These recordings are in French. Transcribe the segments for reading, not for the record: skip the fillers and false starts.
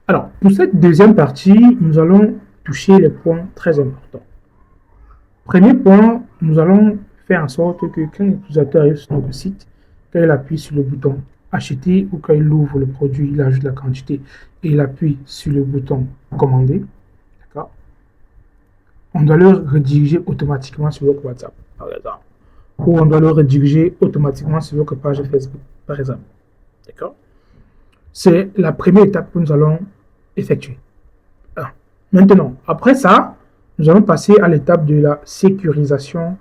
Alors, pour cette deuxième partie, nous allons toucher les points très importants. Premier point, nous allons faire en sorte que quand l'utilisateur arrive sur notre site, quand il appuie sur le bouton acheter ou quand il ouvre le produit, il ajoute la quantité et il appuie sur le bouton commander, d'accord, on doit le rediriger automatiquement sur votre WhatsApp, par exemple, ou on doit le rediriger automatiquement sur votre page Facebook, par exemple. D'accord? C'est la première étape que nous allons effectuer. Maintenant, après ça, nous allons passer à l'étape de la sécurisation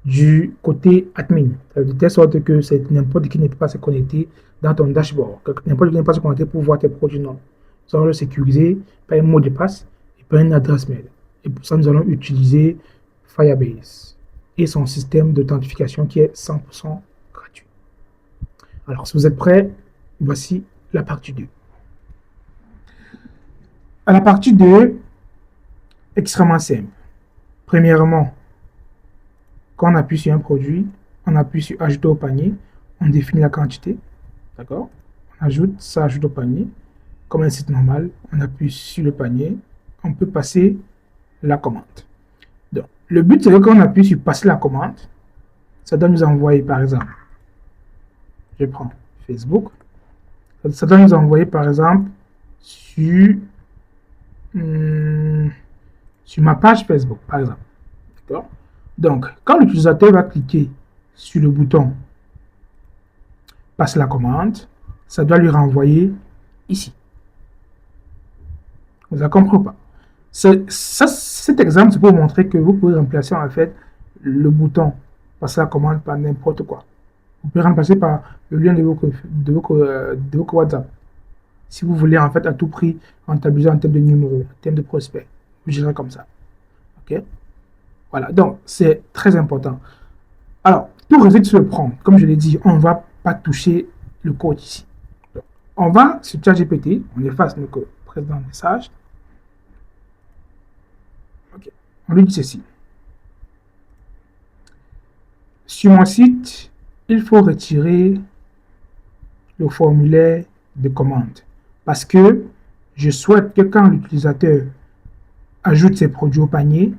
du côté admin, de telle sorte que c'est n'importe qui ne peut pas se connecter dans ton dashboard, que n'importe qui ne peut pas se connecter pour voir tes produits, non. Nous allons le sécuriser par un mot de passe et par une adresse mail. Et pour ça, nous allons utiliser Firebase et son système d'authentification qui est 100% gratuit. Alors, si vous êtes prêts, voici la partie 2. À la partie 2, extrêmement simple. Premièrement, quand on appuie sur un produit, on appuie sur ajouter au panier, on définit la quantité, d'accord? On ajoute, ça ajoute au panier. Comme un site normal, on appuie sur le panier, on peut passer la commande. Donc, le but, c'est que quand on appuie sur passer la commande, ça doit nous envoyer, par exemple, je prends Facebook, ça doit nous envoyer, par exemple, sur ma page Facebook, par exemple. D'accord? Donc, quand l'utilisateur va cliquer sur le bouton passer la commande, ça doit lui renvoyer ici. Vous avez compris ou pas? Cet exemple, c'est pour vous montrer que vous pouvez remplacer en fait le bouton passer la commande par n'importe quoi. Vous pouvez remplacer par le lien de votre WhatsApp. Si vous voulez en fait à tout prix rentabiliser en termes de numéro, en termes de prospect, vous gérez comme ça. Ok? Voilà, donc c'est très important. Alors, tout réside sur le prompt. Comme je l'ai dit, on ne va pas toucher le code ici. Donc, on va sur ChatGPT, on efface le précédent message. Okay. On lui dit ceci. Sur mon site, il faut retirer le formulaire de commande parce que je souhaite que quand l'utilisateur ajoute ses produits au panier,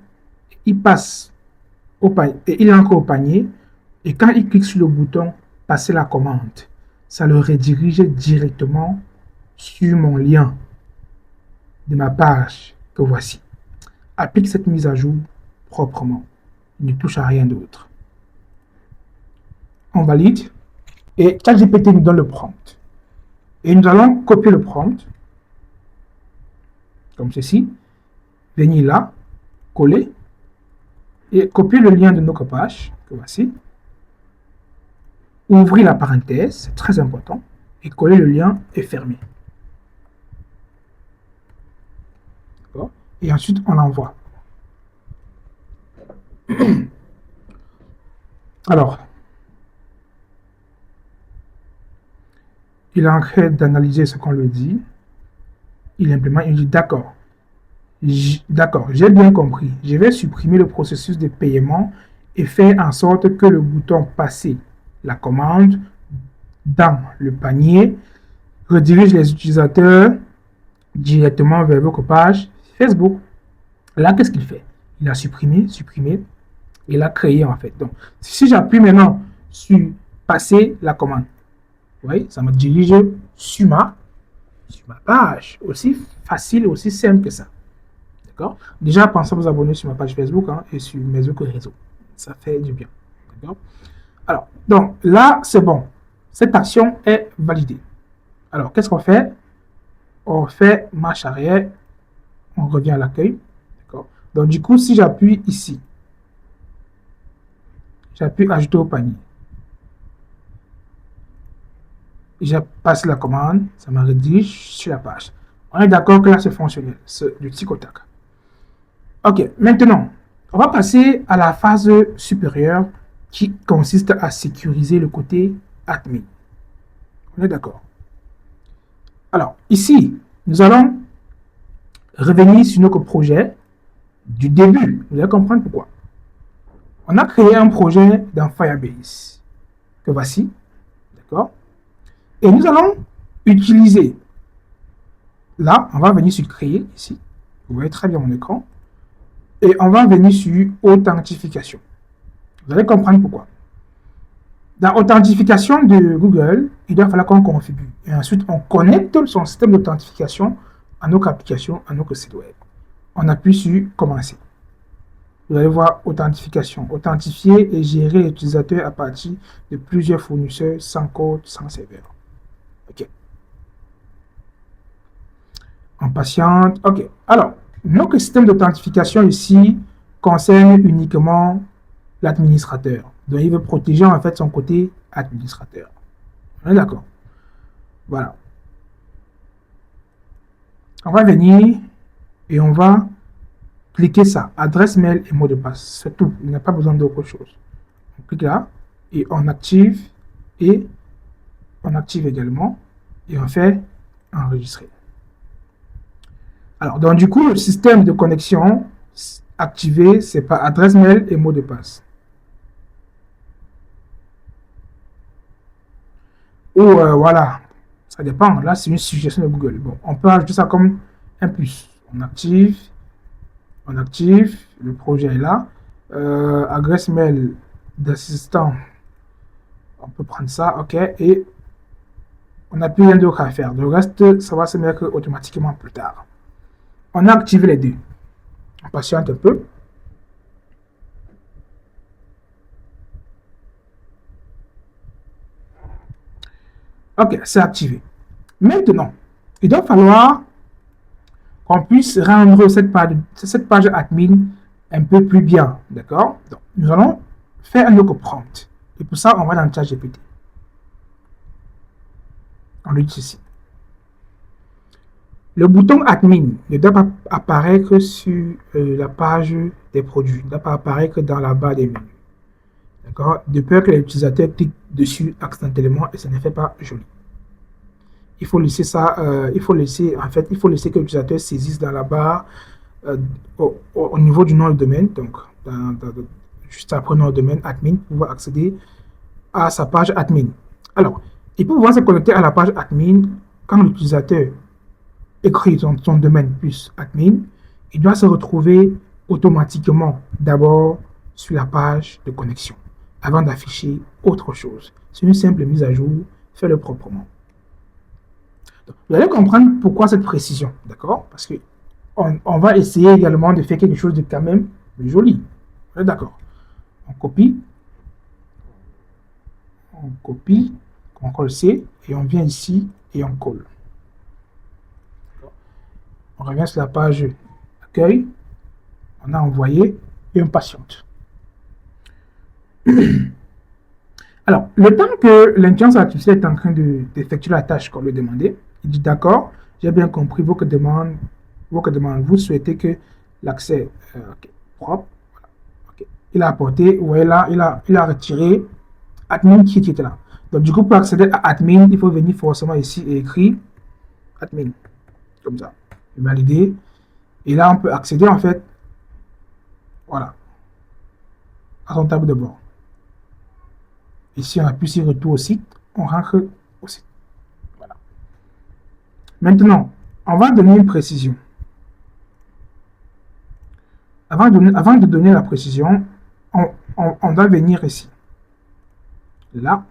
il passe au panier, et il entre au panier, et quand il clique sur le bouton passer la commande, ça le redirige directement sur mon lien de ma page que voici. Applique cette mise à jour proprement. Il ne touche à rien d'autre. On valide et ChatGPT nous donne le prompt. Et nous allons copier le prompt comme ceci, venir là, coller et copier le lien de notre page que voici. Ouvrir la parenthèse, c'est très important, et coller le lien et fermer. Et ensuite, on l'envoie. Alors, il est en train d'analyser ce qu'on lui dit. Il implémente, il dit d'accord. D'accord, j'ai bien compris. Je vais supprimer le processus de paiement et faire en sorte que le bouton passer la commande dans le panier redirige les utilisateurs directement vers votre page Facebook. Là, qu'est-ce qu'il fait? Il a supprimé, il a créé en fait. Donc, si j'appuie maintenant sur passer la commande, vous voyez, ça me dirige sur ma page. Aussi facile, aussi simple que ça. D'accord? Déjà, pensez à vous abonner sur ma page Facebook et sur mes autres réseaux. Ça fait du bien. D'accord? Alors, donc là, c'est bon. Cette action est validée. Alors, qu'est-ce qu'on fait? On fait marche arrière. On revient à l'accueil. D'accord? Donc, du coup, si j'appuie ici, j'appuie ajouter au panier. Je passe la commande, ça me redirige sur la page. On est d'accord que là, c'est fonctionnel. C'est du tic au tac. Ok, maintenant, on va passer à la phase supérieure qui consiste à sécuriser le côté admin. On est d'accord? Alors, ici, nous allons revenir sur notre projet du début. Vous allez comprendre pourquoi. On a créé un projet dans Firebase, que voici. D'accord? Et nous allons utiliser Là, on va venir sur créer ici. Vous voyez très bien mon écran. Et on va venir sur authentification. Vous allez comprendre pourquoi. Dans authentification de Google, il doit falloir qu'on configure. Et ensuite, on connecte son système d'authentification à notre application, à notre site web. On appuie sur commencer. Vous allez voir authentification. Authentifier et gérer l'utilisateur à partir de plusieurs fournisseurs sans code, sans serveur. OK. On patiente. OK. Alors, notre système d'authentification ici concerne uniquement l'administrateur. Donc, il veut protéger en fait son côté administrateur. On est d'accord? Voilà. On va venir et on va cliquer ça. Adresse mail et mot de passe. C'est tout. Il n'y a pas besoin d'autre chose. On clique là et on active également et on fait enregistrer. Alors, donc du coup, le système de connexion activé, c'est par adresse mail et mot de passe. Ou voilà, ça dépend. Là, c'est une suggestion de Google. Bon, on peut ajouter ça comme un plus. On active, le projet est là. Adresse mail d'assistant, on peut prendre ça, ok, et on n'a plus rien d'autre à faire. Le reste, ça va se mettre automatiquement plus tard. On a activé les deux. On patiente un peu. Ok, c'est activé. Maintenant, il doit falloir qu'on puisse rendre cette page admin un peu plus bien. D'accord? Donc, nous allons faire un autre prompt. Et pour ça, on va dans le chat GPT. On le dit ici. Le bouton admin ne doit pas apparaître sur la page des produits. Il ne doit pas apparaître dans la barre des menus. D'accord? De peur que l'utilisateur clique dessus accidentellement et ça ne fait pas joli. Il faut laisser ça, il faut laisser que l'utilisateur saisisse dans la barre au niveau du nom de domaine, donc juste après nom de domaine admin, pour pouvoir accéder à sa page admin. Alors, il peut pouvoir se connecter à la page admin quand l'utilisateur écrit son domaine plus admin, il doit se retrouver automatiquement d'abord sur la page de connexion avant d'afficher autre chose. C'est une simple mise à jour, faites-le proprement. Donc, vous allez comprendre pourquoi cette précision, d'accord? Parce que on va essayer également de faire quelque chose de quand même joli. On est d'accord? On copie, CTRL-C, et on vient ici et on colle. On revient sur la page accueil, on a envoyé et on patiente. Alors, le temps que l'intelligence artificielle est en train d'effectuer la tâche qu'on lui demandait, il dit d'accord, j'ai bien compris vos demandes, vous souhaitez que l'accès propre, voilà, okay. Il a apporté, vous voyez là, il a retiré admin qui était là. Donc du coup, pour accéder à admin, il faut venir forcément ici et écrire admin, comme ça, valider. Et là, on peut accéder en fait, voilà, à son tableau de bord. Ici, on appuie sur retour au site, on rentre au site. Voilà. Maintenant, on va donner une précision. Avant de donner la précision, on doit venir ici. Là,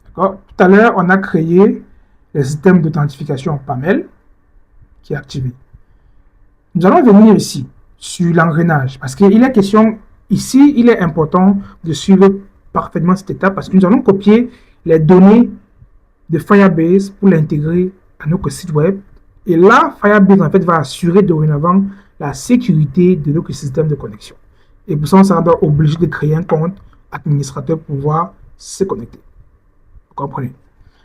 d'accord. Tout à l'heure, on a créé le système d'authentification PAML qui est activé. Nous allons venir ici, sur l'engrenage, parce qu'il est question, ici, il est important de suivre parfaitement cette étape, parce que nous allons copier les données de Firebase pour l'intégrer à notre site web. Et là, Firebase, en fait, va assurer dorénavant la sécurité de notre système de connexion. Et pour ça, on sera obligé de créer un compte administrateur pour pouvoir se connecter. Vous comprenez?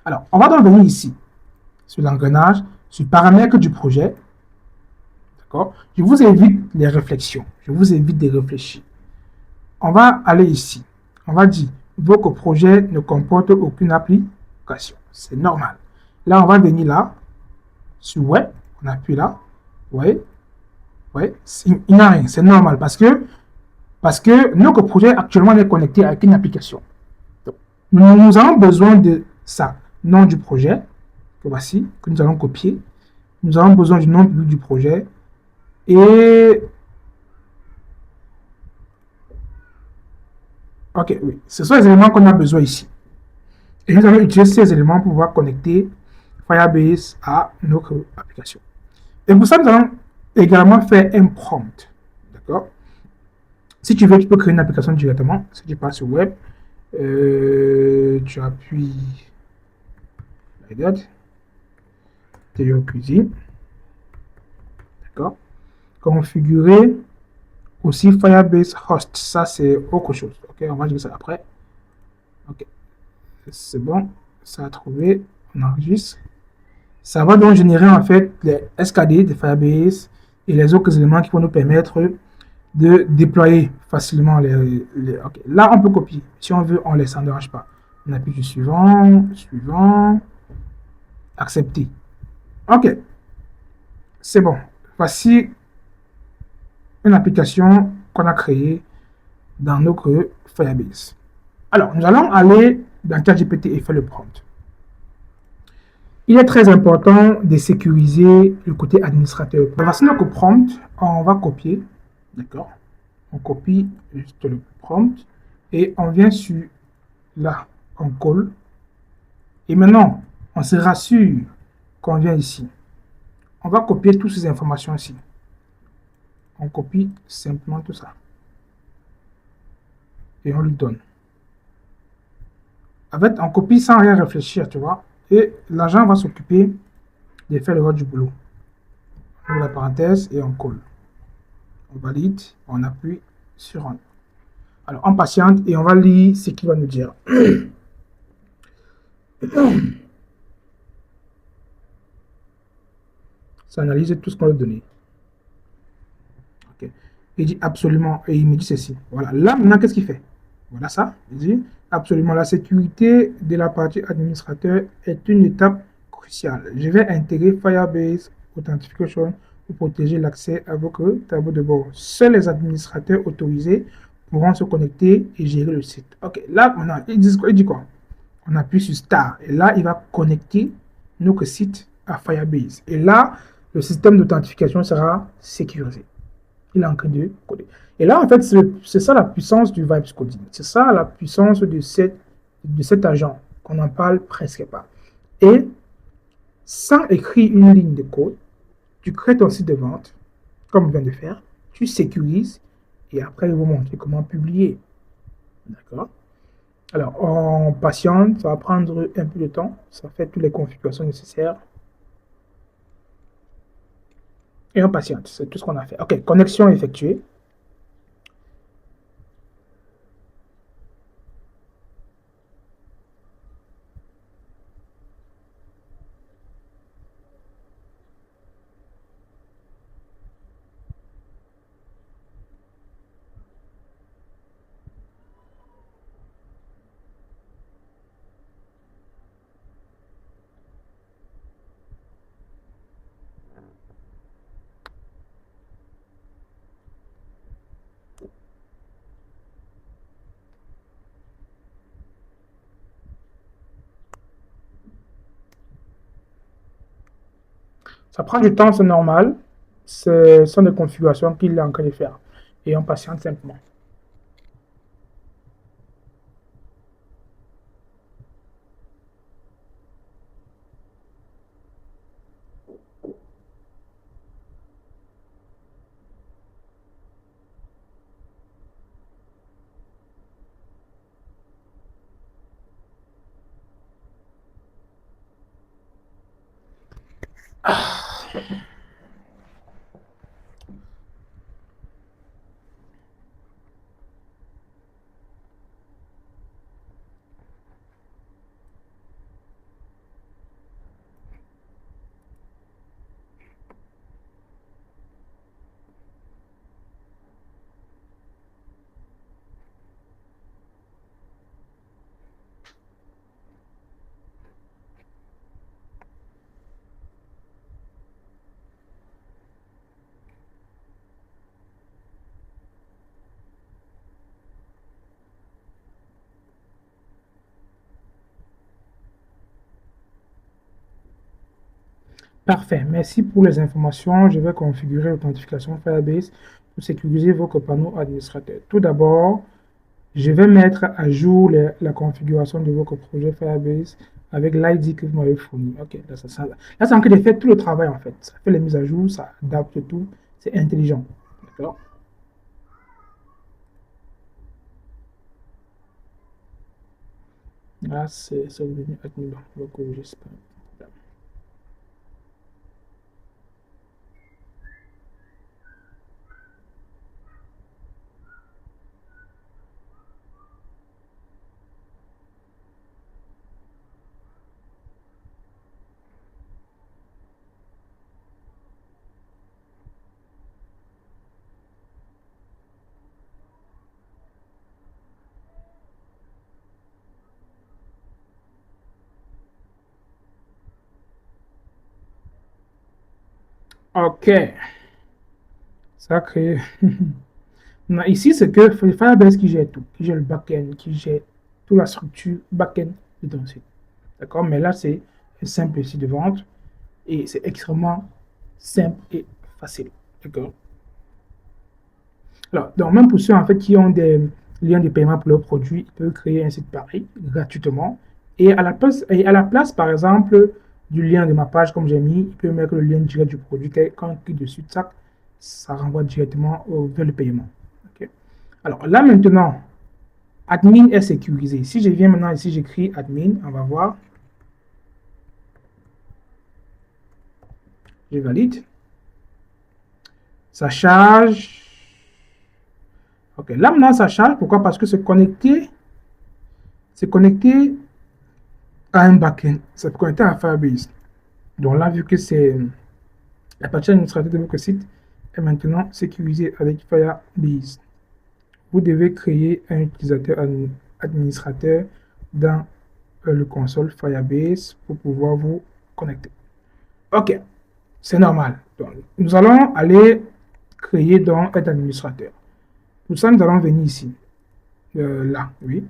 Alors, on va donc venir ici, sur l'engrenage, sur paramètres du projet. D'accord? Je vous évite les réflexions. Je vous évite de réfléchir. On va aller ici. On va dire, votre projet ne comporte aucune application. C'est normal. Là, on va venir là, sur web. On appuie là. Vous voyez? Ouais, il n'y a rien. C'est normal parce que notre projet actuellement est connecté avec une application. Donc, nous avons besoin de ça. Nom du projet, que voici, que nous allons copier. Nous avons besoin du nom public du projet et ok, oui, ce sont les éléments qu'on a besoin ici. Et nous allons utiliser ces éléments pour pouvoir connecter Firebase à notre application. Et pour ça, nous allons également faire un prompt. D'accord? Si tu veux, tu peux créer une application directement. Si tu passes sur Web, tu appuies Regarde, Théo Cuisine. D'accord? Configurer aussi Firebase Host. Ça, c'est autre chose. Ok, on va dire ça après. Ok, c'est bon. Ça a trouvé. On enregistre. Ça va donc générer en fait les SKD de Firebase et les autres éléments qui vont nous permettre de déployer facilement ok. Là, on peut copier. Si on veut, on ne laisse, ça ne dérange pas. On appuie sur suivant, suivant, accepter. Ok, c'est bon. Voici une application qu'on a créée dans notre Firebase. Alors, nous allons aller dans ChatGPT et faire le prompt. Il est très important de sécuriser le côté administrateur. Voici notre prompt. On va copier. D'accord? On copie juste le prompt et on vient sur là, on colle. Et maintenant, on se rassure qu'on vient ici. On va copier toutes ces informations ici. On copie simplement tout ça. Et on lui donne. En fait, on copie sans rien réfléchir, tu vois. Et l'agent va s'occuper de faire le reste du boulot. On ouvre la parenthèse et on colle. On valide, on appuie sur Run. Alors, on patiente et on va lire ce qu'il va nous dire. Ça analyse tout ce qu'on lui a donné. Ok. Il dit absolument, et il me dit ceci. Voilà. Là, maintenant, qu'est-ce qu'il fait? Voilà ça. Il dit absolument, la sécurité de la partie administrateur est une étape cruciale. Je vais intégrer Firebase Authentication pour protéger l'accès à votre tableau de bord. Seuls les administrateurs autorisés pourront se connecter et gérer le site. Ok, là, maintenant, il dit quoi? On appuie sur Start. Et là, il va connecter notre site à Firebase. Et là, le système d'authentification sera sécurisé. Il est en train de coder. Et là, en fait, c'est ça la puissance du Vibes Coding. C'est ça la puissance de cet agent qu'on n'en parle presque pas. Et sans écrire une ligne de code, tu crées ton site de vente, comme on vient de faire, tu sécurises et après, il va vous montrer comment publier. D'accord? Alors, on patiente, ça va prendre un peu de temps. Ça fait toutes les configurations nécessaires. Et on patiente, c'est tout ce qu'on a fait. OK, connexion effectuée. Ça prend du temps, c'est normal. Ce sont des configurations qu'il est en train de faire. Et on patiente simplement. Parfait. Merci pour les informations. Je vais configurer l'authentification Firebase pour sécuriser votre panneau administrateur. Tout d'abord, je vais mettre à jour la configuration de votre projet Firebase avec l'ID que vous m'avez fourni. OK, là, là, c'est en train de faire tout le travail en fait. Ça fait les mises à jour, ça adapte tout. C'est intelligent. D'accord? Là, c'est devenu admin. On va corriger, c'est pas un problème. OK. Ça crée. Ici, c'est que Firebase qui gère tout, qui gère le back-end, qui gère toute la structure back-end de ton site. D'accord? Mais là, c'est un simple site de vente et c'est extrêmement simple et facile. D'accord? Alors, donc, même pour ceux en fait, qui ont des liens de paiement pour leurs produits, ils peuvent créer un site pareil gratuitement. Et à la place, par exemple, du lien de ma page, comme j'ai mis, ils peuvent mettre le lien direct du produit. Quand on clique dessus, ça renvoie directement vers le paiement. Ok. Alors là, maintenant, admin est sécurisé. Si je viens maintenant ici, j'écris admin, on va voir. Je valide. Ça charge. Ok, là maintenant, ça charge. Pourquoi? Parce que c'est connecté à un backend. C'est connecté à Firebase. Donc là, vu que c'est la partie administrative de votre site est maintenant sécurisée avec Firebase. Vous devez créer un utilisateur administrateur dans le console Firebase pour pouvoir vous connecter. OK, c'est normal. Donc, nous allons aller créer donc un administrateur. Pour ça, nous allons venir ici. Là, oui.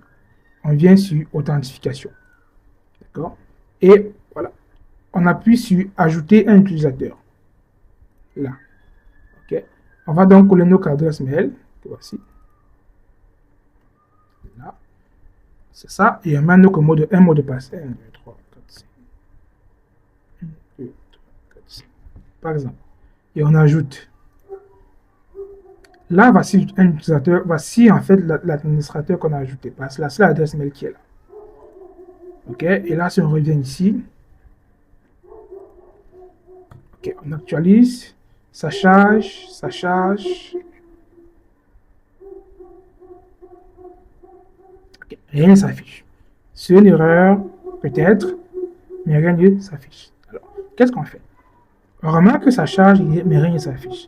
On vient sur authentification. D'accord? Et voilà. On appuie sur ajouter un utilisateur. Là. OK? On va donc coller nos adresses mail. Voici. Là. C'est ça. Et on met un mot de passe. 1, 2, 3, 4, 5. 1, 2, 3, 4, 5. Par exemple. Et on ajoute. Là, voici un utilisateur. Voici en fait l'administrateur qu'on a ajouté. Parce que là, c'est l'adresse mail qui est là. OK? Et là, si on revient ici. OK, on actualise. Ça charge. Ça charge. Okay. Rien ne s'affiche. C'est une erreur, peut-être, mais rien ne s'affiche. Alors, qu'est-ce qu'on fait? On remarque que ça charge, mais rien ne s'affiche.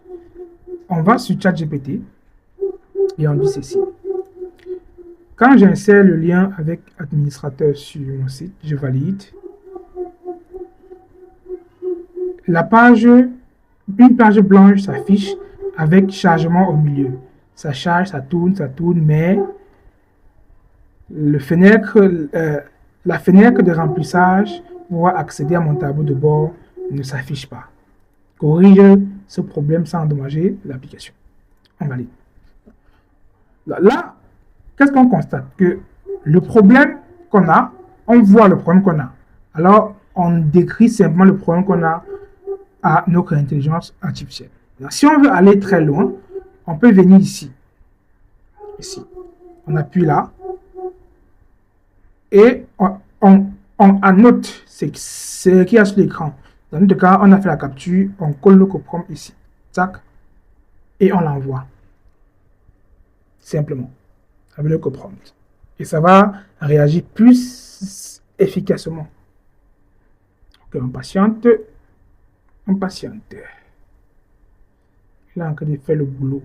On va sur ChatGPT et on dit ceci. Quand j'insère le lien avec administrateur sur mon site, je valide. Une page blanche s'affiche avec chargement au milieu. Ça charge, ça tourne, mais la fenêtre de remplissage pour accéder à mon tableau de bord ne s'affiche pas. Corrige ce problème sans endommager l'application. On valide. Là, qu'est-ce qu'on constate? Que le problème qu'on a, on voit le problème qu'on a. Alors, on décrit simplement le problème qu'on a à notre intelligence artificielle. Alors, si on veut aller très loin, on peut venir ici. Ici. On appuie là. Et on annote ce qu'il y a sur l'écran. Dans notre cas, on a fait la capture, on colle le coprome ici. Tac. Et on l'envoie. Simplement. Avec le coprome. Et ça va réagir plus efficacement. Ok, on patiente. On patiente. Il a encore fait le boulot.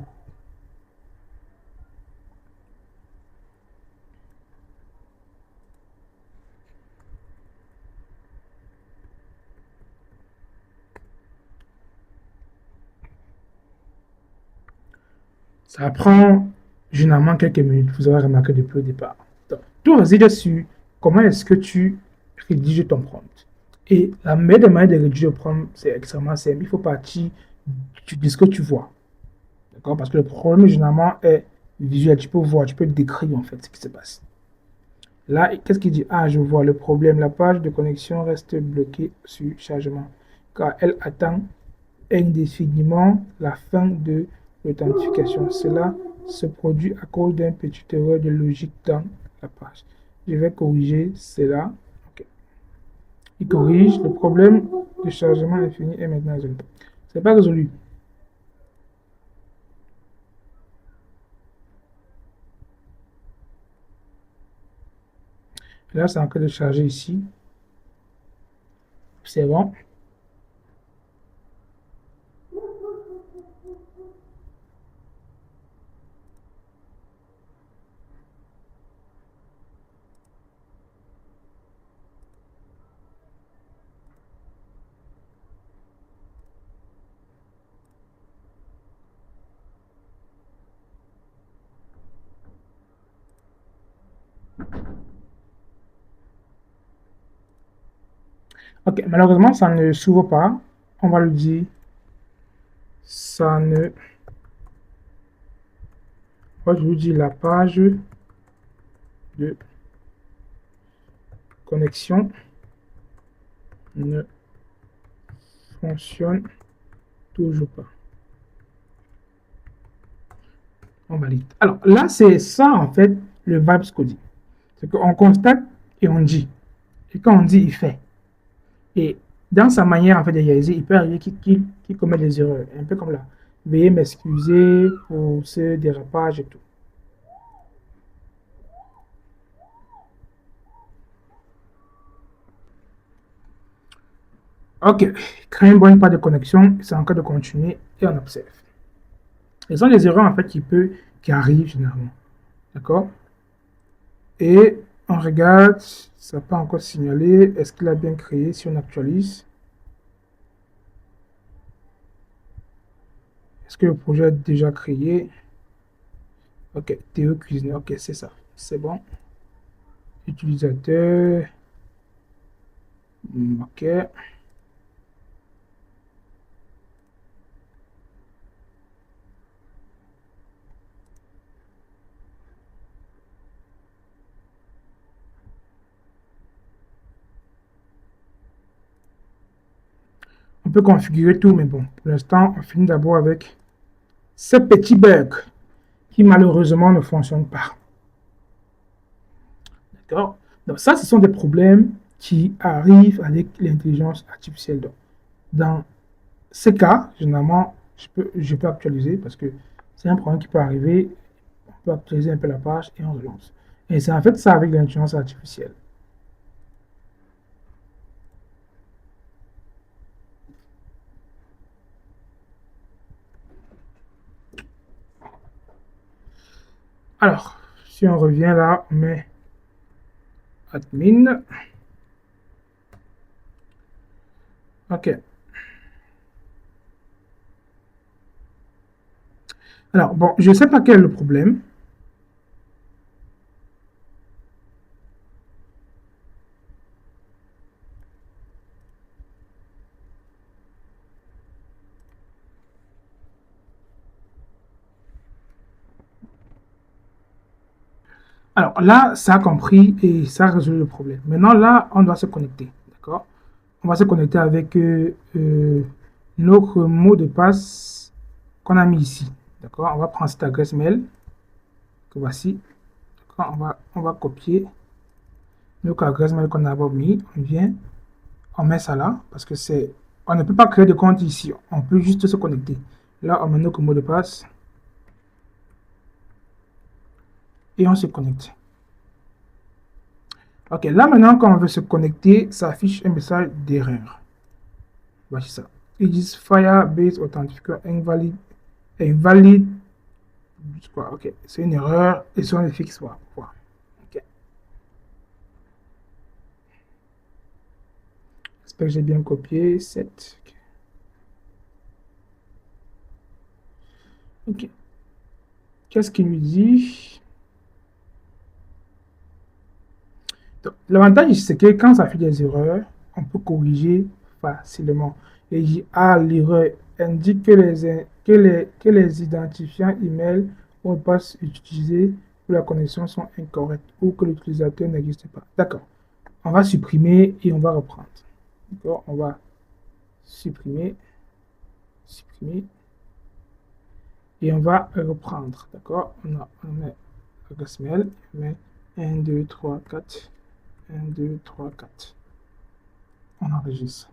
Ça prend généralement quelques minutes. Vous aurez remarqué depuis le départ. Donc, tout réside sur comment est-ce que tu rédiges ton prompt. Et la meilleure manière de rédiger le problème, c'est extrêmement simple. Il faut partir de ce que tu vois. D'accord? Parce que le problème, généralement, est visuel. Tu peux voir, tu peux décrire, en fait, ce qui se passe. Là, qu'est-ce qu'il dit? Ah, je vois le problème. La page de connexion reste bloquée sur chargement, car elle attend indéfiniment la fin de l'authentification. Cela se produit à cause d'une petite erreur de logique dans la page. Je vais corriger cela. Ok. Il corrige. Le problème de chargement infini est maintenant résolu. C'est pas résolu. Là, c'est en train de charger ici. C'est bon. Ok, malheureusement, ça ne s'ouvre pas. On va le dire. Ça ne. Moi, je vous dis la page de connexion ne fonctionne toujours pas. On valide. Alors là, c'est ça en fait le vibes coding. C'est qu'on constate et on dit. Et quand on dit, il fait. Et dans sa manière en fait de réaliser, il peut arriver qu'il commet des erreurs. Un peu comme là. Veuillez m'excuser pour ce dérapage et tout. Ok, créer une bonne part de connexion, c'est en cas de continuer et on observe. Ce sont des erreurs en fait qui arrivent généralement. D'accord? Et on regarde, ça n'a pas encore signalé. Est-ce qu'il a bien créé? Si on actualise, est-ce que le projet est déjà créé? Ok, Théo Cuisine, ok, c'est ça. C'est bon. Utilisateur, ok. On peut configurer tout, mais bon, pour l'instant, on finit d'abord avec ce petit bug qui malheureusement ne fonctionne pas. D'accord? Donc ça, ce sont des problèmes qui arrivent avec l'intelligence artificielle. Donc, dans ce cas, généralement, je peux actualiser parce que c'est un problème qui peut arriver. On peut actualiser un peu la page et on relance. Et c'est en fait ça avec l'intelligence artificielle. Alors, si on revient là, on met admin. OK. Alors, bon, je ne sais pas quel est le problème. Alors là, ça a compris et ça a résolu le problème. Maintenant, là, on doit se connecter. D'accord? On va se connecter avec notre mot de passe qu'on a mis ici. D'accord? On va prendre cette adresse mail que voici. On va copier notre adresse mail qu'on a mis. On vient, on met ça là parce que c'est. On ne peut pas créer de compte ici. On peut juste se connecter. Là, on met notre mot de passe et on se connecte. Ok, là maintenant, quand on veut se connecter, ça affiche un message d'erreur. Voici ça. Ils disent Firebase Authenticator invalid. Invalid. Ok, c'est une erreur et ça on le fixe. Ok. J'espère que j'ai bien copié. 7. Ok. Qu'est-ce qu'il lui dit? L'avantage, c'est que quand ça fait des erreurs, on peut corriger facilement. Et il dit, ah, l'erreur indique que les identifiants email ou mot de passe utilisés pour la connexion sont incorrects ou que l'utilisateur n'existe pas. D'accord. On va supprimer et on va reprendre. D'accord. On va supprimer, et on va reprendre. D'accord. On met adresse mail, on met 1, 2, 3, 4. 1, 2, 3, 4. On enregistre.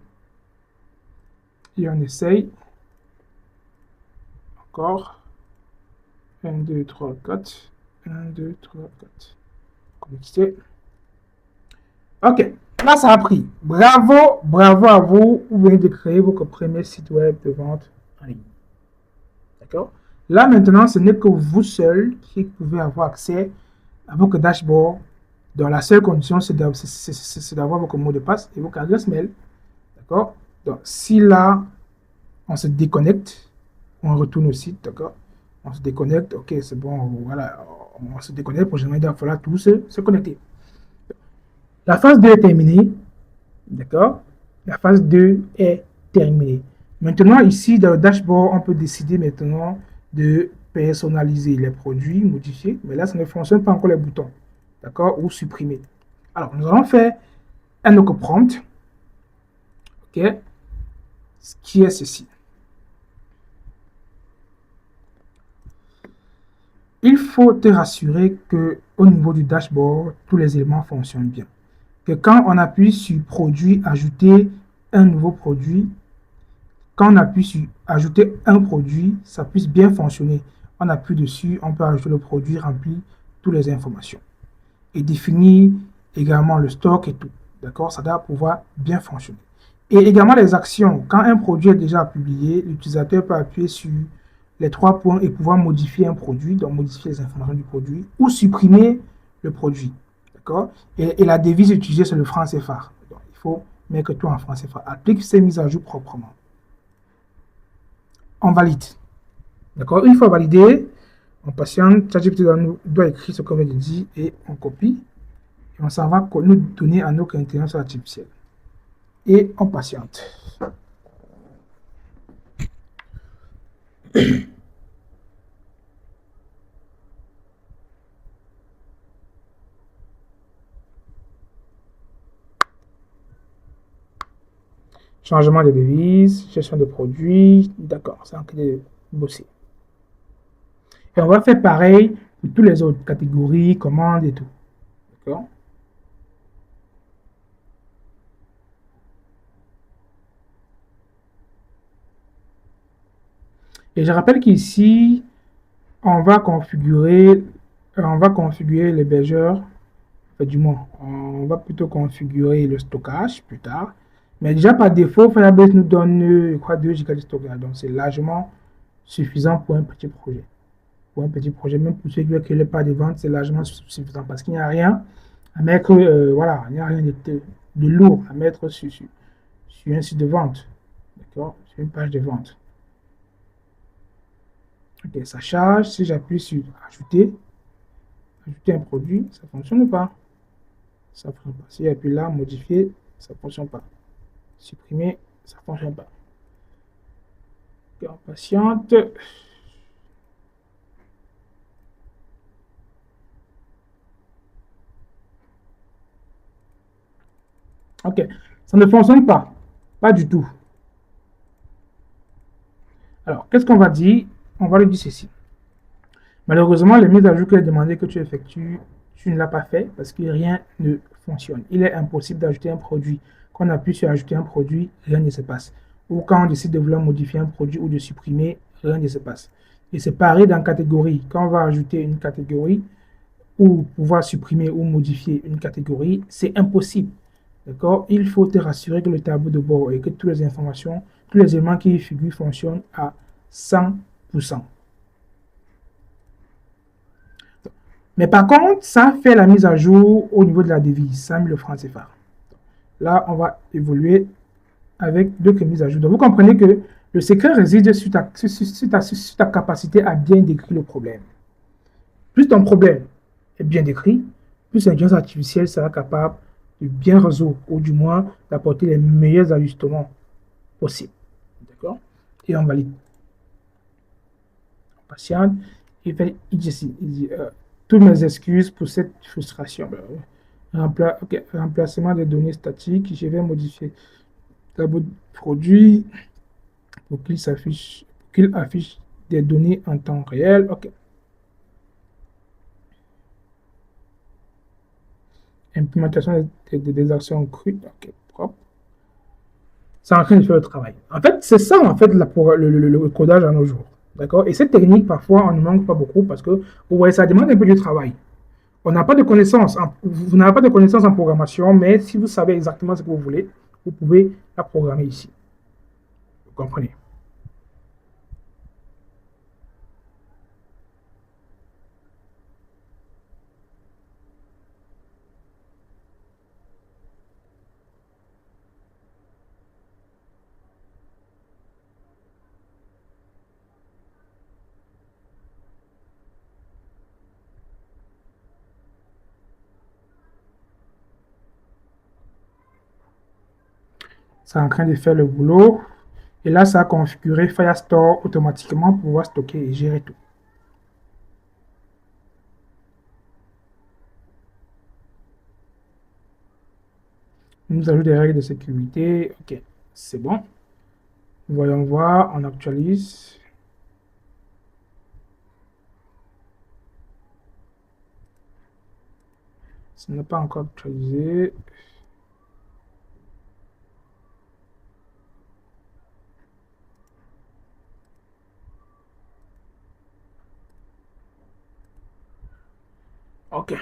Et on essaye. Encore. 1, 2, 3, 4. 1, 2, 3, 4. Connecté. OK. Là, ça a pris. Bravo, bravo à vous. Vous venez de créer votre premier site web de vente en ligne. D'accord? Là, maintenant, ce n'est que vous seul qui pouvez avoir accès à votre dashboard. Donc, la seule condition, c'est d'avoir votre mot de passe et votre adresse mail. D'accord? Donc, si là, on se déconnecte, on retourne au site, d'accord? On se déconnecte, ok, c'est bon, voilà, on se déconnecte, prochainement, il va falloir tous se connecter. La phase 2 est terminée, d'accord? La phase 2 est terminée. Maintenant, ici, dans le dashboard, on peut décider maintenant de personnaliser les produits, modifier, mais là, ça ne fonctionne pas encore les boutons, d'accord? Ou supprimer. Alors, nous allons faire un autre prompt, ok? Ce qui est ceci. Il faut te rassurer qu'au niveau du dashboard, tous les éléments fonctionnent bien. Que quand on appuie sur produit, ajouter un nouveau produit, quand on appuie sur ajouter un produit, ça puisse bien fonctionner. On appuie dessus, on peut ajouter le produit, remplir toutes les informations. Et définir également le stock et tout. D'accord? Ça doit pouvoir bien fonctionner. Et également les actions. Quand un produit est déjà publié, l'utilisateur peut appuyer sur les 3 points et pouvoir modifier un produit, donc modifier les informations du produit, ou supprimer le produit. D'accord? Et la devise utilisée, c'est le franc CFA. Donc, il faut mettre tout en franc CFA. Applique ces mises à jour proprement. On valide. D'accord? Une fois validé, on patiente. ChatGPT doit écrire ce qu'on vient de dire et on copie. Et on s'en va nous donner à notre intelligence artificielle. Et on patiente. Changement de devise, gestion de produits, d'accord, c'est en train de bosser. Et on va faire pareil pour toutes les autres catégories, commandes et tout. D'accord? Et je rappelle qu'ici, on va configurer l'hébergeur, enfin, du moins, on va plutôt configurer le stockage plus tard. Mais déjà par défaut, Firebase nous donne, je crois, 2 Go de stockage. Donc c'est largement suffisant pour un petit projet. Pour un petit projet, même pour ceux qui veulent créer le pas de vente, c'est largement suffisant parce qu'il n'y a rien à mettre, voilà, il n'y a rien de lourd à mettre sur un site de vente. D'accord? Sur une page de vente. Ok, ça charge. Si j'appuie sur ajouter un produit, ça ne fonctionne pas. Ça ne fonctionne pas. Si j'appuie là, modifier, ça ne fonctionne pas. Supprimer, ça ne fonctionne pas. Ok, on patiente. Ok, ça ne fonctionne pas. Pas du tout. Alors, qu'est-ce qu'on va dire? On va lui dire ceci. Malheureusement, les mises à jour qu'il a demandé que tu effectues, tu ne l'as pas fait parce que rien ne fonctionne. Il est impossible d'ajouter un produit. Quand on appuie sur ajouter un produit, rien ne se passe. Ou quand on décide de vouloir modifier un produit ou de supprimer, rien ne se passe. Et c'est pareil dans catégorie. Quand on va ajouter une catégorie ou pouvoir supprimer ou modifier une catégorie, c'est impossible. D'accord? Il faut te rassurer que le tableau de bord et que toutes les informations, tous les éléments qui y figurent fonctionnent à 100%. Mais par contre, ça fait la mise à jour au niveau de la devise, ça met le franc CFA. Là, on va évoluer avec d'autres mises à jour. Donc, vous comprenez que le secret réside sur ta capacité à bien décrire le problème. Plus ton problème est bien décrit, plus l'intelligence artificielle sera capable de bien résoudre, ou du moins d'apporter les meilleurs ajustements possibles. D'accord? Et on valide. On patiente. Il fait toutes mes excuses pour cette frustration. Remplacement des données statiques. Je vais modifier le tableau de produit pour qu'il affiche des données en temps réel. OK. Implémentation des actions crues. OK, propre. C'est en train de faire le travail. En fait, c'est ça, en fait, le codage à nos jours. D'accord? Et cette technique, parfois, on ne manque pas beaucoup parce que, vous voyez, ça demande un peu de travail. On n'a pas de connaissances, vous n'avez pas de connaissances en programmation, mais si vous savez exactement ce que vous voulez, vous pouvez la programmer ici. Vous comprenez? C'est en train de faire le boulot. Et là, ça a configuré Firestore automatiquement pour pouvoir stocker et gérer tout. Nous ajoutons des règles de sécurité. OK, c'est bon. Voyons voir, on actualise. Ce n'est pas encore actualisé. OK.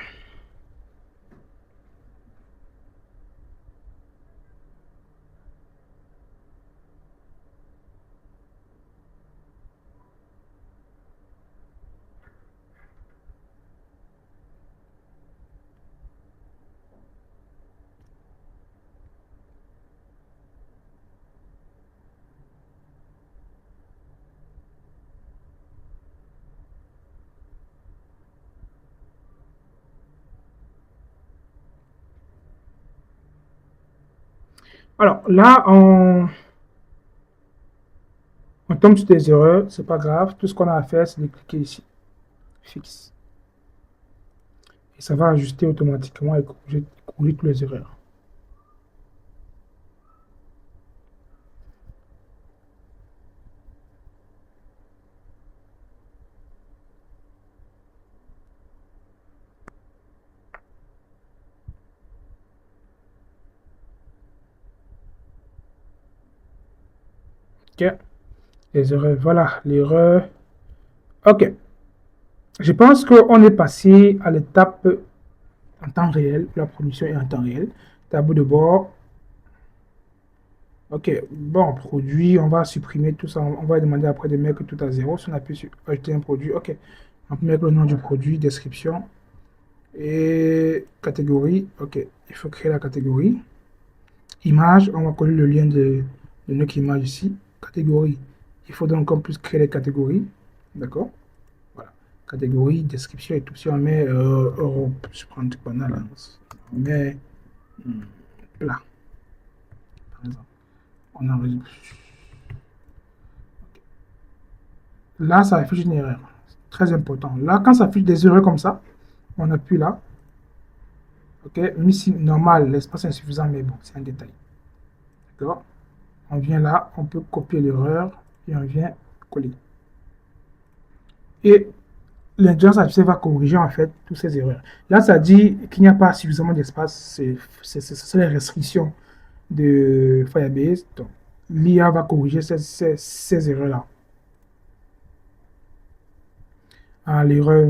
Alors là, on tombe sur des erreurs, c'est pas grave. Tout ce qu'on a à faire, c'est de cliquer ici, fixe. Et ça va ajuster automatiquement et corriger toutes les erreurs. OK. Les erreurs, voilà, l'erreur. OK. Je pense qu'on est passé à l'étape en temps réel. La production est en temps réel. Tableau de bord. OK. Bon, produit, on va supprimer tout ça. On va demander après de mettre tout à zéro. Si on appuie sur ajouter un produit, OK. On peut mettre le nom du produit, description et catégorie. OK. Il faut créer la catégorie. Image, on va coller le lien de notre image ici. Catégorie. Il faut donc qu'on puisse créer les catégories. D'accord? Voilà. Catégorie, description et tout. Si on met Europe, je prends un truc banal. Hein. On met plat, par exemple. On enregistre. Là, ça affiche une erreur. Très important. Là, quand ça affiche des erreurs comme ça, on appuie là. OK, missing normal, l'espace insuffisant, mais bon, c'est un détail. D'accord? On vient là, on peut copier l'erreur et on vient coller. Et l'intelligence artificielle va corriger en fait toutes ces erreurs. Là, ça dit qu'il n'y a pas suffisamment d'espace, c'est les restrictions de Firebase. Donc, l'IA va corriger ces erreurs-là. Ah, l'erreur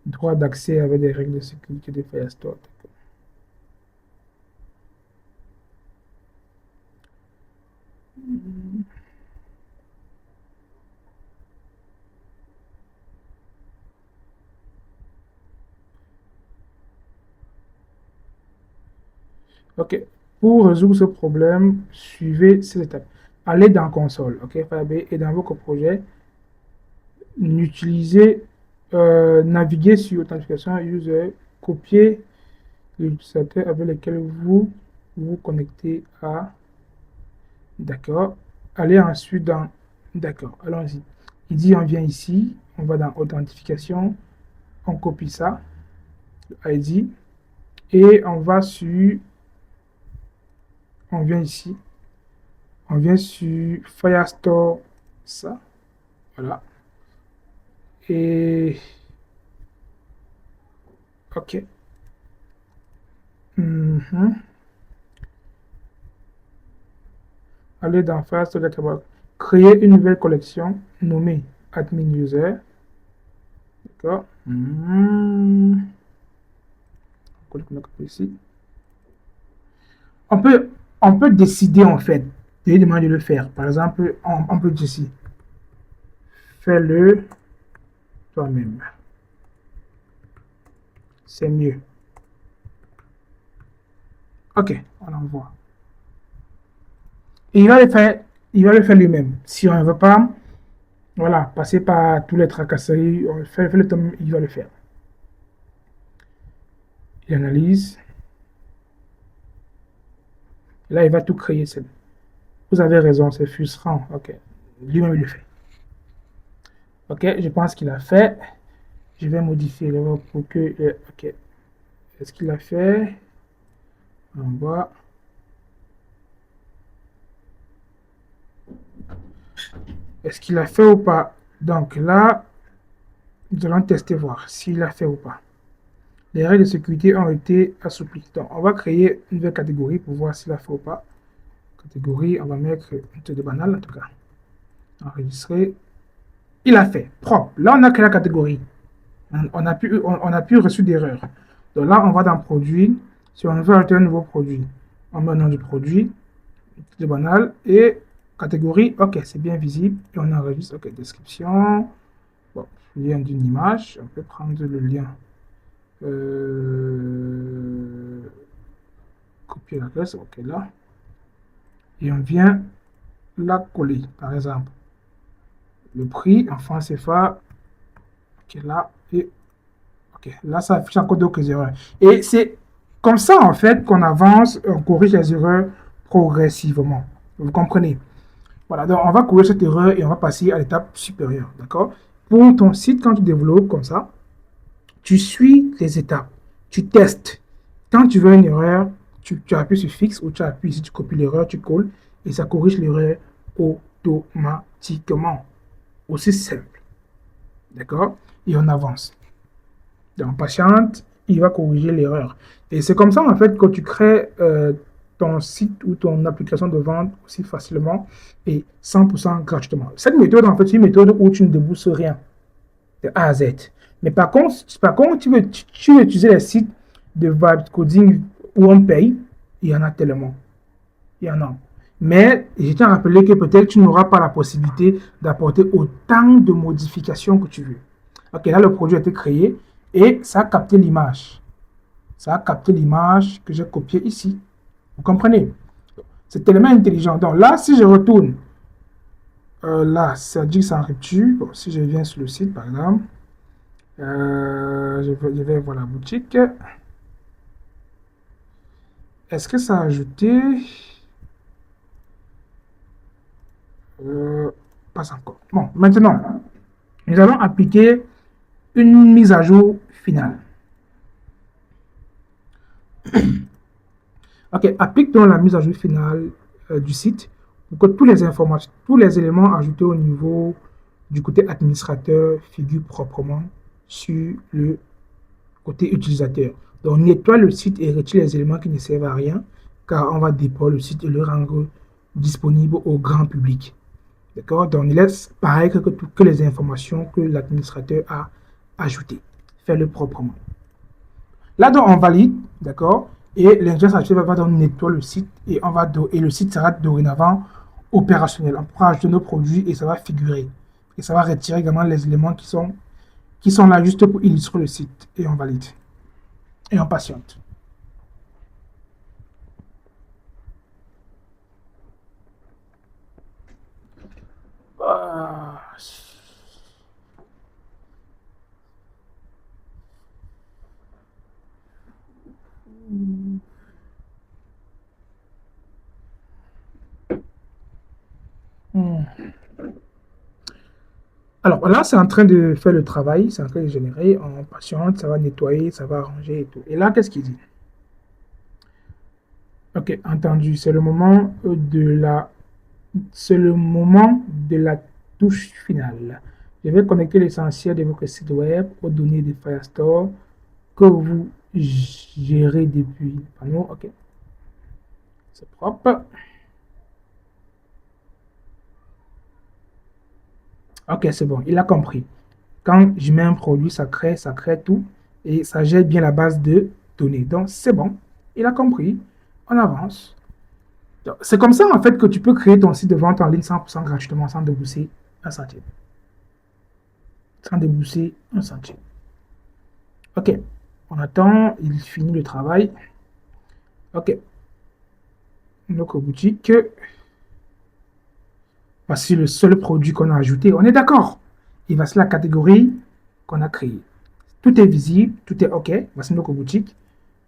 droit d'accès avec des règles de sécurité de Firestore. OK. Pour résoudre ce problème, suivez ces étapes. Allez dans console, OK, Firebase, et dans votre projet, n'utilisez, naviguez sur authentification user, copiez l'utilisateur avec lequel vous vous connectez à. D'accord. Allez ensuite dans. D'accord, allons-y. Il dit on vient ici, on va dans authentification, on copie ça, ID, et on va sur. On vient ici, on vient sur Firestore, ça, voilà. Et. OK. Mhm. Allez dans Firestore Database. Créer une nouvelle collection nommée Admin User. D'accord. Ici. On peut, on peut décider en fait de lui demander de le faire. Par exemple, on peut dire ici, fais-le toi-même. C'est mieux. OK, on envoie. Et il va le faire lui-même. Si on ne veut pas, voilà, passer par tous les tracasseries, on fait le toi-même, il va le faire. Il analyse. Et là, il va tout créer seul. Vous avez raison, c'est frustrant. OK. Lui-même, il le fait. OK, je pense qu'il a fait. Je vais modifier le mot pour que. OK. Est-ce qu'il a fait? On voit. Est-ce qu'il a fait ou pas? Donc là, nous allons tester voir s'il a fait ou pas. Les règles de sécurité ont été assouplies. Donc, on va créer une nouvelle catégorie pour voir s'il a fait ou pas. Catégorie, on va mettre une de banal en tout cas. Enregistrer. Il a fait. Propre. Là, on a créé la catégorie. On a pu reçu d'erreur. Donc là, on va dans produit. Si on veut ajouter un nouveau produit, on met le nom du produit, de banal et catégorie. OK, c'est bien visible. Et on enregistre. OK, description. Bon, lien d'une image. On peut prendre le lien. Copier l'adresse. OK, là. Et on vient la coller, par exemple. Le prix en francs CFA. OK, là. Et OK, là, ça affiche encore d'autres erreurs. Et c'est comme ça, en fait, qu'on avance, on corrige les erreurs progressivement. Vous comprenez? Voilà, donc on va corriger cette erreur et on va passer à l'étape supérieure. D'accord? Pour ton site, quand tu développes comme ça, tu suis les étapes. Tu testes. Quand tu veux une erreur, tu appuies sur fixe ou tu appuies, si tu copies l'erreur, tu colles et ça corrige l'erreur automatiquement. Aussi simple. D'accord? Et on avance. Donc, patiente, il va corriger l'erreur. Et c'est comme ça, en fait, que tu crées ton site ou ton application de vente aussi facilement et 100% gratuitement. Cette méthode, en fait, c'est une méthode où tu ne débourses rien de A à Z. Mais par contre tu veux utiliser les sites de vibe coding où on paye, il y en a tellement. Il y en a. Mais je tiens à rappeler que peut-être tu n'auras pas la possibilité d'apporter autant de modifications que tu veux. Ok, là, le produit a été créé et ça a capté l'image. Ça a capté l'image que j'ai copiée ici. Vous comprenez? C'est tellement intelligent. Donc là, si je retourne, là, ça dit que c'est en rupture. Bon, si je viens sur le site, par exemple, je vais voir la boutique. Est-ce que ça a ajouté? Euh, Pas encore. Bon, maintenant, nous allons appliquer une mise à jour finale. OK, applique donc la mise à jour finale du site pour que toutes les informations, tous les éléments ajoutés au niveau du côté administrateur figurent proprement sur le côté utilisateur. Donc, nettoie le site et retire les éléments qui ne servent à rien, car on va déployer le site et le rendre disponible au grand public. D'accord? Donc, il laisse pareil que les informations que l'administrateur a ajoutées. Fais-le proprement. Là, donc, on valide, d'accord? Et l'intelligence artificielle va donc nettoyer le site et le site sera dorénavant opérationnel. On pourra ajouter nos produits et ça va figurer. Et ça va retirer également les éléments qui sont là juste pour illustrer le site. Et on valide. Et on patiente. Ah, Hmm. Alors là, c'est en train de faire le travail, c'est en train de générer, on patiente, ça va nettoyer, ça va arranger et tout. Et là, qu'est-ce qu'il dit? Ok, entendu, c'est le moment de la touche finale. Je vais connecter l'essentiel de votre site web aux données de Firestore que vous gérez depuis le panneau. Ok, c'est propre. Ok, c'est bon, il a compris. Quand je mets un produit, ça crée tout et ça gère bien la base de données. Donc, c'est bon, il a compris. On avance. C'est comme ça, en fait, que tu peux créer ton site de vente en ligne 100% gratuitement sans débourser un centime. Sans débourser un centime. Ok, on attend, il finit le travail. Ok, notre boutique, voici le seul produit qu'on a ajouté. On est d'accord. Et voici la catégorie qu'on a créée. Tout est visible, tout est OK. Voici notre boutique.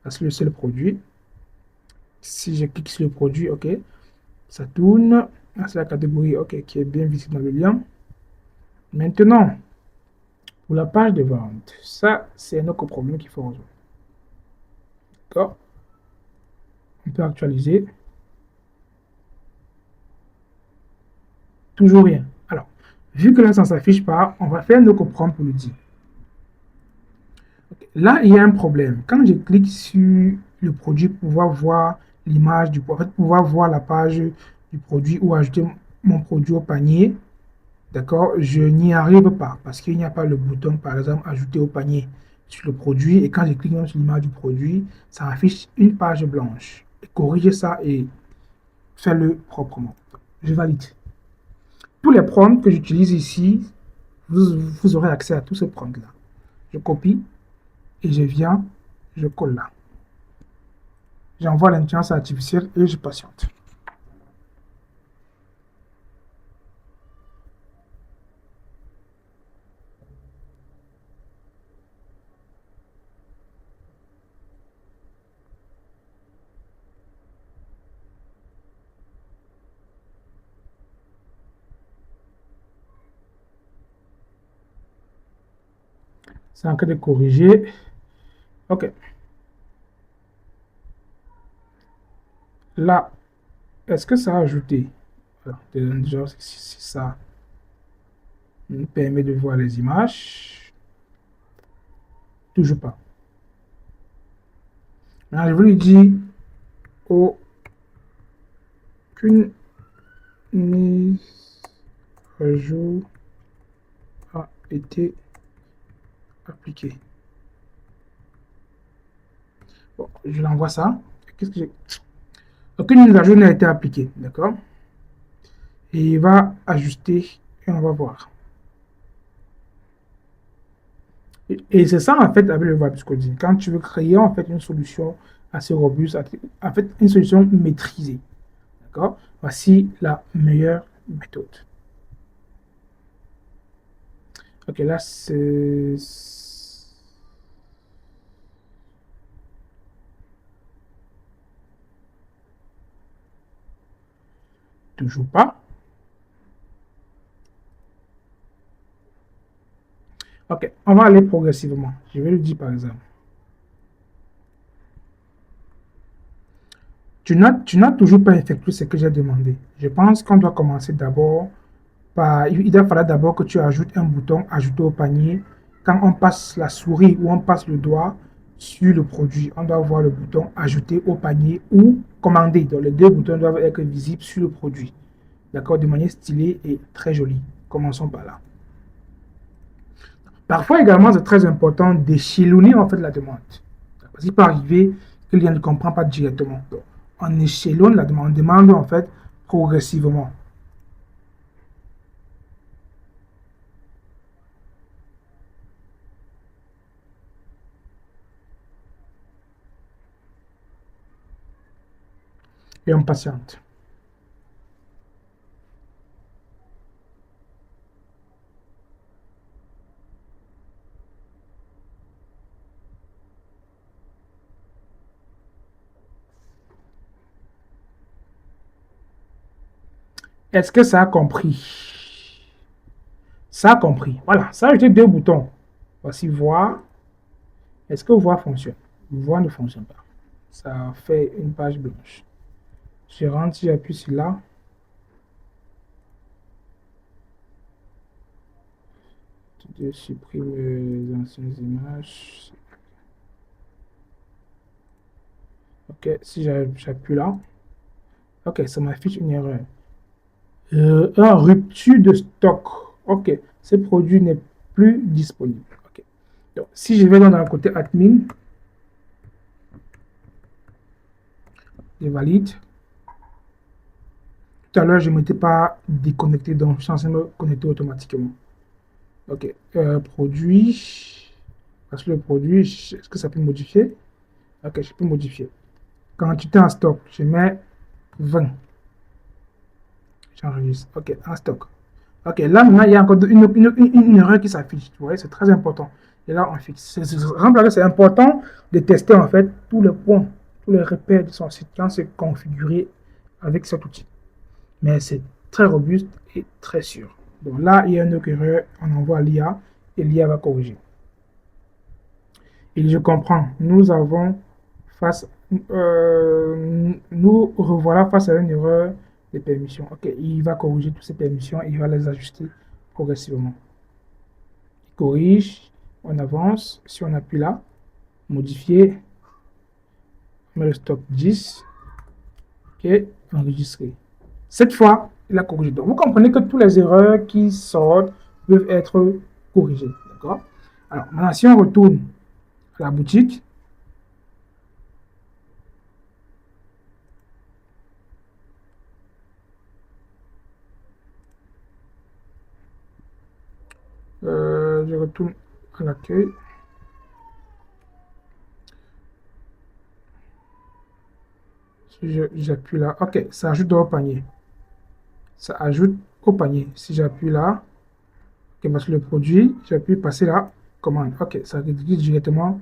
Voici le seul produit. Si je clique sur le produit, OK, ça tourne. C'est la catégorie OK qui est bien visible dans le lien. Maintenant, pour la page de vente, ça, c'est un autre problème qu'il faut résoudre. D'accord? On peut actualiser. Toujours rien. Alors, vu que là, ça ne s'affiche pas, on va faire nos prompt pour le dire. Là, il y a un problème. Quand je clique sur le produit pour pouvoir voir l'image du produit, en fait, pouvoir voir la page du produit ou ajouter mon produit au panier, d'accord, je n'y arrive pas parce qu'il n'y a pas le bouton, par exemple, ajouter au panier sur le produit. Et quand je clique sur l'image du produit, ça affiche une page blanche. Corrigez ça et fais-le proprement. Je valide. Tous les prompts que j'utilise ici, vous aurez accès à tous ces prompts-là. Je copie et je viens, je colle là. J'envoie l'intelligence artificielle et je patiente. C'est en train de corriger. OK. Là, est-ce que ça a ajouté? Alors, déjà, si ça nous permet de voir les images. Toujours pas. Alors, je vais lui dire aucune mise à jour a été appliquée. Bon, je l'envoie ça. Qu'est-ce que j'ai? Aucune mise à jour n'a été appliquée. D'accord? Et il va ajuster et on va voir. Et c'est ça, en fait, avec le web coding. Quand tu veux créer, en fait, une solution assez robuste, en fait, une solution maîtrisée. D'accord? Voici la meilleure méthode. Ok, là, c'est toujours pas. Ok, on va aller progressivement. Je vais le dire par exemple. Tu n'as toujours pas effectué ce que j'ai demandé. Je pense qu'on doit commencer d'abord par. Il doit falloir d'abord que tu ajoutes un bouton ajouter au panier. Quand on passe la souris ou on passe le doigt sur le produit, on doit voir le bouton ajouter au panier ou commander. Donc les deux boutons doivent être visibles sur le produit. D'accord? De manière stylée et très jolie. Commençons par là. Parfois également, c'est très important d'échelonner en fait la demande. Parce qu'il peut arriver que le client ne comprend pas directement. Donc, on échelonne la demande, on demande en fait progressivement. Et on patiente. Est-ce que ça a compris? Ça a compris. Voilà, ça a ajouté deux boutons. Voici voir. Est-ce que voir fonctionne? Voir ne fonctionne pas. Ça fait une page blanche. Je rentre, j'appuie sur là. Je supprime les anciennes images. Ok, si j'appuie là. Ok, ça m'affiche une erreur. Un rupture de stock. Ok, ce produit n'est plus disponible. Ok. Donc, si je vais dans le côté admin, je valide. Tout à l'heure, je ne m'étais pas déconnecté, donc je suis censé me connecter automatiquement. Ok, produit. Parce que le produit, est-ce que ça peut modifier? Ok, je peux modifier. Quantité en stock, je mets 20. J'enregistre. Ok, en stock. Ok, là maintenant, il y a encore une erreur qui s'affiche. Vous voyez, c'est très important. Et là, on fixe. C'est important de tester en fait tous les points, tous les repères de son site quand c'est configuré avec cet outil. Mais c'est très robuste et très sûr. Donc là, il y a une erreur, on envoie l'IA et l'IA va corriger. Et je comprends, nous revoilà face à une erreur de permission. Ok, il va corriger toutes ces permissions et il va les ajuster progressivement. Il corrige, on avance, si on appuie là, modifier, on met le stop 10, ok, enregistrer. Cette fois, il a corrigé. Donc, vous comprenez que toutes les erreurs qui sortent peuvent être corrigées. D'accord? Alors, maintenant, si on retourne à la boutique, je retourne à l'accueil. Si j'appuie là, ok, ça ajoute au panier. Ça ajoute au panier. Si j'appuie là, ok, parce que le produit, j'appuie passer la commande. Ok, ça rédige directement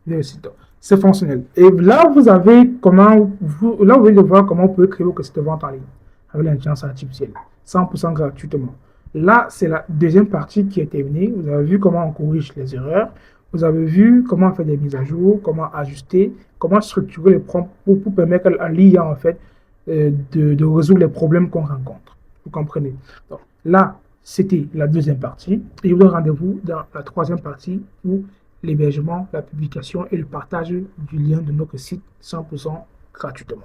vers le site. C'est fonctionnel. Et là, vous avez comment, là, vous allez voir comment on peut créer vos sites de vente en ligne avec l'intelligence artificielle, 100% gratuitement. Là, c'est la deuxième partie qui est terminée. Vous avez vu comment on corrige les erreurs. Vous avez vu comment on fait des mises à jour, comment ajuster, comment structurer les prompts pour permettre à l'IA en fait de résoudre les problèmes qu'on rencontre. Vous comprenez? Donc, là, c'était la deuxième partie. Et je vous donne rendez-vous dans la troisième partie pour l'hébergement, la publication et le partage du lien de notre site 100% gratuitement.